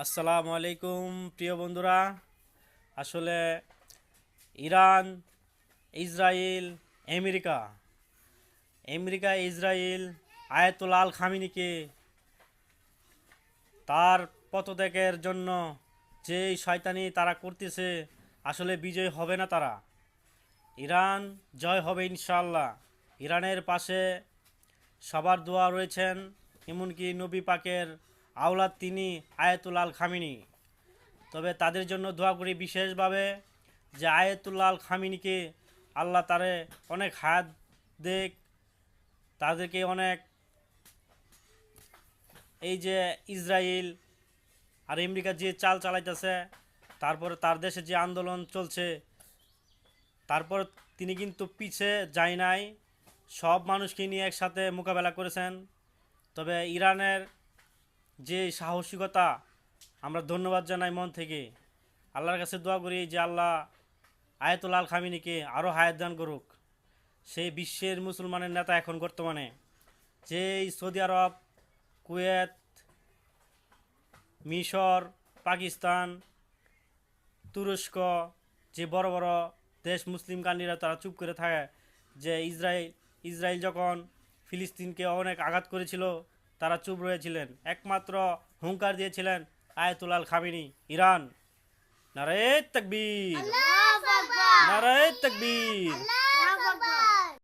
আসসালামু আলাইকুম প্রিয় বন্ধুরা। আসলে Iran, Israel, America America Israel আয়াতুল্লাহ আল খামিনিকে তার পদত্যাগের জন্য যে শয়তানি তারা করতেছে, আসলে বিজয় হবে না তারা। ইরান জয় হবে ইনশাআল্লাহ। ইরানের পাশে সবার দোয়া রয়েছেন, এমনকি নবী পাকের আওলাদ তিনি আয়াতুল্লাহ আল খামিনি। তবে তাদের জন্য দোয়া করি বিশেষভাবে যে আয়াতুল্লাহ আল খামিনিকে আল্লাহ তারে অনেক হায়াত দেখ, তাদেরকে অনেক, এই যে ইসরায়েল আর আমেরিকা যে চাল চালাইতেছে, তারপরে তার দেশে যে আন্দোলন চলছে, তারপর তিনি কিন্তু পিছে যায় নাই, সব মানুষকে নিয়ে একসাথে মোকাবেলা করেছেন। তবে ইরানের যে সাহসিকতা, আমরা ধন্যবাদ জানাই মন থেকে। আল্লাহর কাছে দোয়া করি যে আল্লাহ আয়াতুল্লাহ আল খামিনিকে আরও হায়াত দান করুক। সেই বিশ্বের মুসলমানের নেতা এখন বর্তমানে, যেই সৌদি আরব, কুয়েত, মিশর, পাকিস্তান, তুরস্ক, যে বড় বড় দেশ মুসলিম কান্ট্রিরা তারা চুপ করে থাকে, যে ইসরায়েল যখন ফিলিস্তিনকে অনেক আঘাত করেছিল তারা চুপ রয়েছিলেন, একমাত্র হুঙ্কার দিয়েছিলেন আয়াতুল্লাহ আল খামিনি। ইরান, নারায়ে তাকবীর, নারায়ে তাকবীর।